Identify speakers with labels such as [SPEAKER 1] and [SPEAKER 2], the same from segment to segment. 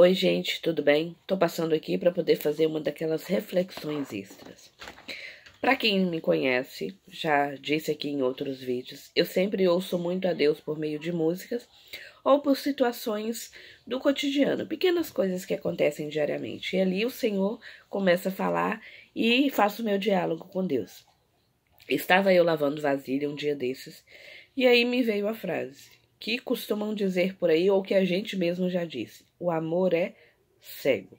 [SPEAKER 1] Oi, gente, tudo bem? Tô passando aqui para poder fazer uma daquelas reflexões extras. Para quem me conhece, já disse aqui em outros vídeos, eu sempre ouço muito a Deus por meio de músicas ou por situações do cotidiano, pequenas coisas que acontecem diariamente. E ali o Senhor começa a falar e faço o meu diálogo com Deus. Estava eu lavando vasilha um dia desses e aí me veio a frase que costumam dizer por aí, ou que a gente mesmo já disse: o amor é cego.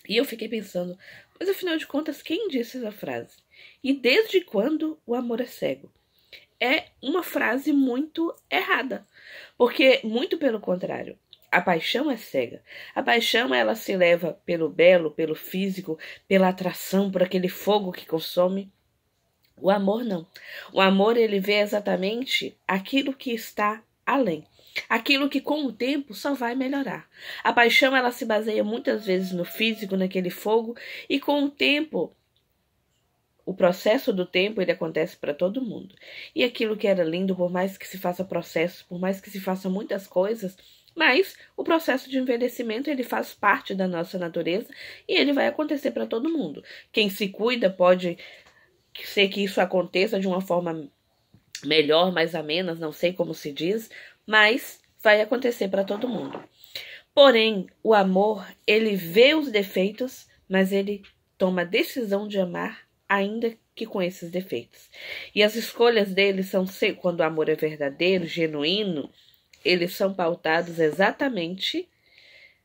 [SPEAKER 1] E eu fiquei pensando, mas afinal de contas, quem disse essa frase? E desde quando o amor é cego? É uma frase muito errada, porque, muito pelo contrário, a paixão é cega. A paixão, ela se leva pelo belo, pelo físico, pela atração, por aquele fogo que consome. O amor não. O amor, ele vê exatamente aquilo que está além. Aquilo que com o tempo só vai melhorar. A paixão, ela se baseia muitas vezes no físico, naquele fogo, e com o tempo, o processo do tempo, ele acontece para todo mundo. E aquilo que era lindo, por mais que se faça processo, por mais que se faça muitas coisas, mas o processo de envelhecimento, ele faz parte da nossa natureza e ele vai acontecer para todo mundo. Quem se cuida pode ser que isso aconteça de uma forma melhor, mais amena, não sei como se diz, mas vai acontecer para todo mundo. Porém, o amor, ele vê os defeitos, mas ele toma a decisão de amar, ainda que com esses defeitos. E as escolhas dele são, quando o amor é verdadeiro, genuíno, eles são pautados exatamente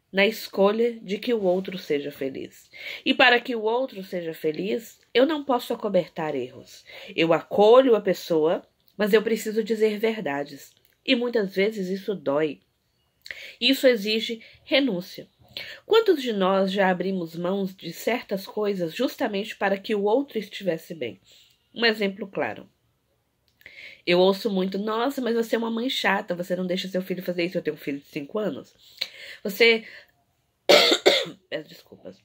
[SPEAKER 1] na escolha de que o outro seja feliz. E para que o outro seja feliz, eu não posso acobertar erros. Eu acolho a pessoa, mas eu preciso dizer verdades. E muitas vezes isso dói. Isso exige renúncia. Quantos de nós já abrimos mãos de certas coisas justamente para que o outro estivesse bem? Um exemplo claro. Eu ouço muito: nossa, mas você é uma mãe chata, você não deixa seu filho fazer isso. Eu tenho um filho de 5 anos. Peço desculpas.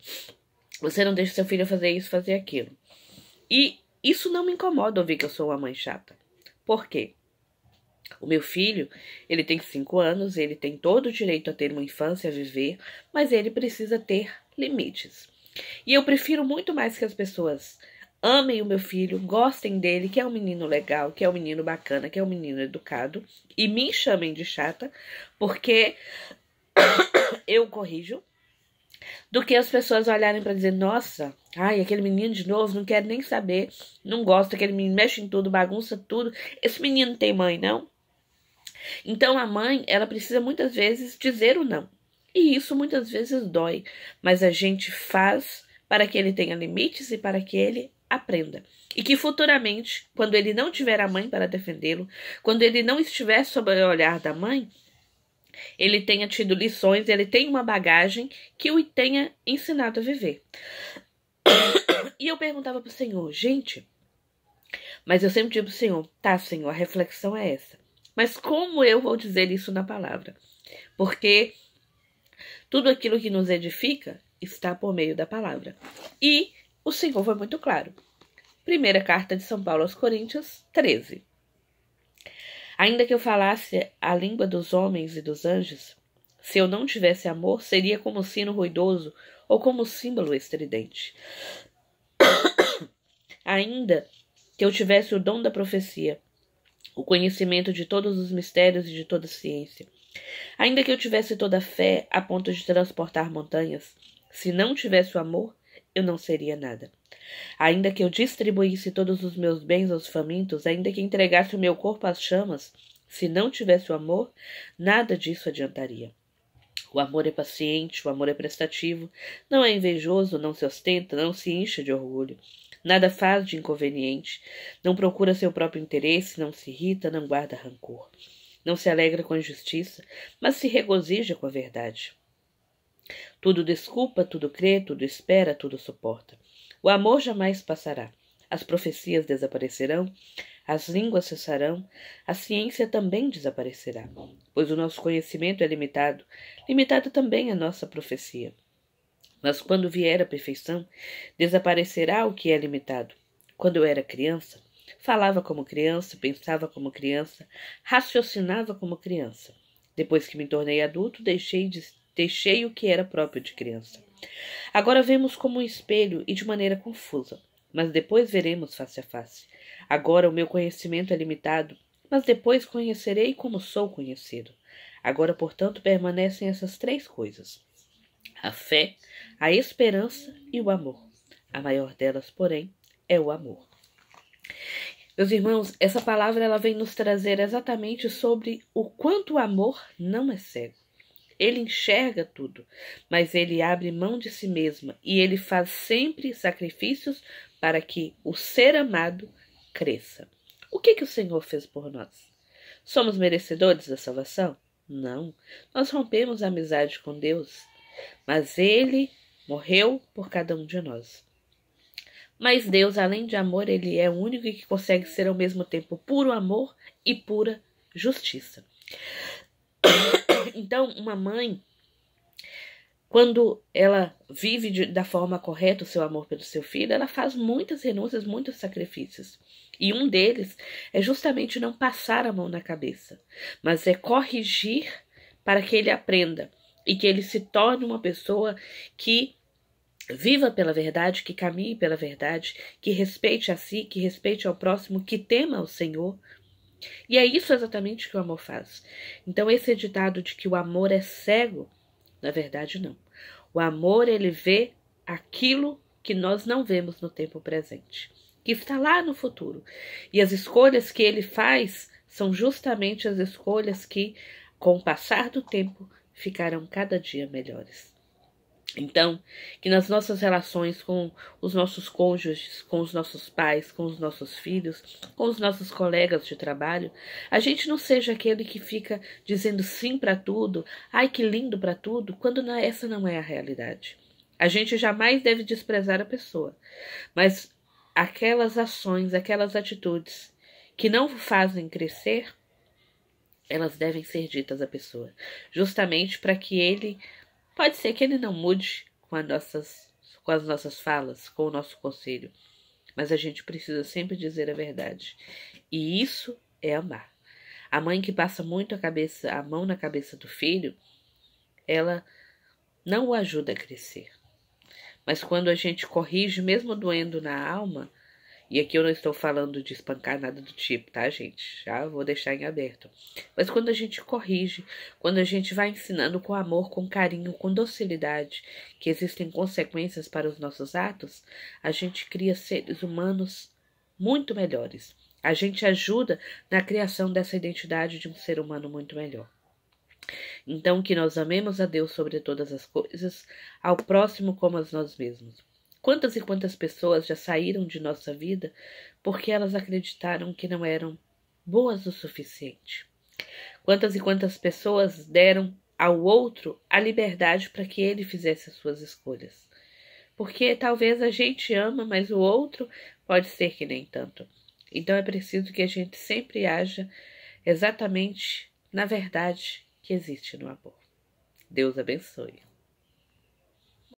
[SPEAKER 1] Você não deixa seu filho fazer isso, fazer aquilo. E isso não me incomoda ouvir que eu sou uma mãe chata. Por quê? O meu filho, ele tem 5 anos, ele tem todo o direito a ter uma infância, a viver, mas ele precisa ter limites. E eu prefiro muito mais que as pessoas amem o meu filho, gostem dele, que é um menino legal, que é um menino bacana, que é um menino educado, e me chamem de chata, porque eu corrijo, do que as pessoas olharem para dizer: nossa, ai, aquele menino de novo, não quero nem saber, não gosto, aquele menino mexe em tudo, bagunça tudo, esse menino tem mãe, não? Então a mãe, ela precisa muitas vezes dizer o não. E isso muitas vezes dói, mas a gente faz para que ele tenha limites e para que ele aprenda. E que futuramente, quando ele não tiver a mãe para defendê-lo, quando ele não estiver sob o olhar da mãe, ele tenha tido lições, ele tenha uma bagagem que o tenha ensinado a viver. E eu perguntava pro Senhor: gente, mas eu sempre digo pro Senhor: tá, Senhor, a reflexão é essa. Mas como eu vou dizer isso na palavra? Porque tudo aquilo que nos edifica está por meio da palavra. E o Senhor foi muito claro. Primeira carta de São Paulo aos Coríntios, 13. Ainda que eu falasse a língua dos homens e dos anjos, se eu não tivesse amor, seria como sino ruidoso ou como símbolo estridente. Ainda que eu tivesse o dom da profecia, o conhecimento de todos os mistérios e de toda ciência, ainda que eu tivesse toda a fé a ponto de transportar montanhas, se não tivesse o amor, eu não seria nada. Ainda que eu distribuísse todos os meus bens aos famintos, ainda que entregasse o meu corpo às chamas, se não tivesse o amor, nada disso adiantaria. O amor é paciente, o amor é prestativo, não é invejoso, não se ostenta, não se incha de orgulho, nada faz de inconveniente, não procura seu próprio interesse, não se irrita, não guarda rancor, não se alegra com a injustiça, mas se regozija com a verdade. Tudo desculpa, tudo crê, tudo espera, tudo suporta. O amor jamais passará. As profecias desaparecerão, as línguas cessarão, a ciência também desaparecerá, pois o nosso conhecimento é limitado, limitada também a nossa profecia. Mas quando vier a perfeição, desaparecerá o que é limitado. Quando eu era criança, falava como criança, pensava como criança, raciocinava como criança. Depois que me tornei adulto, deixei de Deixei o que era próprio de criança. Agora vemos como um espelho e de maneira confusa, mas depois veremos face a face. Agora o meu conhecimento é limitado, mas depois conhecerei como sou conhecido. Agora, portanto, permanecem essas 3 coisas: a fé, a esperança e o amor. A maior delas, porém, é o amor. Meus irmãos, essa palavra ela vem nos trazer exatamente sobre o quanto o amor não é cego. Ele enxerga tudo, mas ele abre mão de si mesmo e ele faz sempre sacrifícios para que o ser amado cresça. O que o Senhor fez por nós? Somos merecedores da salvação? Não. Nós rompemos a amizade com Deus, mas ele morreu por cada um de nós. Mas Deus, além de amor, ele é o único que consegue ser ao mesmo tempo puro amor e pura justiça. Então, uma mãe, quando ela vive da forma correta o seu amor pelo seu filho, ela faz muitas renúncias, muitos sacrifícios. E um deles é justamente não passar a mão na cabeça, mas é corrigir para que ele aprenda e que ele se torne uma pessoa que viva pela verdade, que caminhe pela verdade, que respeite a si, que respeite ao próximo, que tema ao Senhor. E é isso exatamente que o amor faz. Então esse ditado de que o amor é cego, na verdade não. O amor, ele vê aquilo que nós não vemos no tempo presente, que está lá no futuro. E as escolhas que ele faz são justamente as escolhas que, com o passar do tempo, ficarão cada dia melhores. Então, que nas nossas relações com os nossos cônjuges, com os nossos pais, com os nossos filhos, com os nossos colegas de trabalho, a gente não seja aquele que fica dizendo sim para tudo, ai que lindo para tudo, quando essa não é a realidade. A gente jamais deve desprezar a pessoa, mas aquelas ações, aquelas atitudes que não fazem crescer, elas devem ser ditas à pessoa, justamente para que ele pode ser que ele não mude com as nossas falas, com o nosso conselho, mas a gente precisa sempre dizer a verdade. E isso é amar. A mãe que passa muito a mão na cabeça do filho, ela não o ajuda a crescer. Mas quando a gente corrige, mesmo doendo na alma, e aqui eu não estou falando de espancar nada do tipo, tá, gente? Já vou deixar em aberto. Mas quando a gente corrige, quando a gente vai ensinando com amor, com carinho, com docilidade, que existem consequências para os nossos atos, a gente cria seres humanos muito melhores. A gente ajuda na criação dessa identidade de um ser humano muito melhor. Então, que nós amemos a Deus sobre todas as coisas, ao próximo como a nós mesmos. Quantas e quantas pessoas já saíram de nossa vida porque elas acreditaram que não eram boas o suficiente? Quantas e quantas pessoas deram ao outro a liberdade para que ele fizesse as suas escolhas? Porque talvez a gente ama, mas o outro pode ser que nem tanto. Então é preciso que a gente sempre haja exatamente na verdade que existe no amor. Deus abençoe.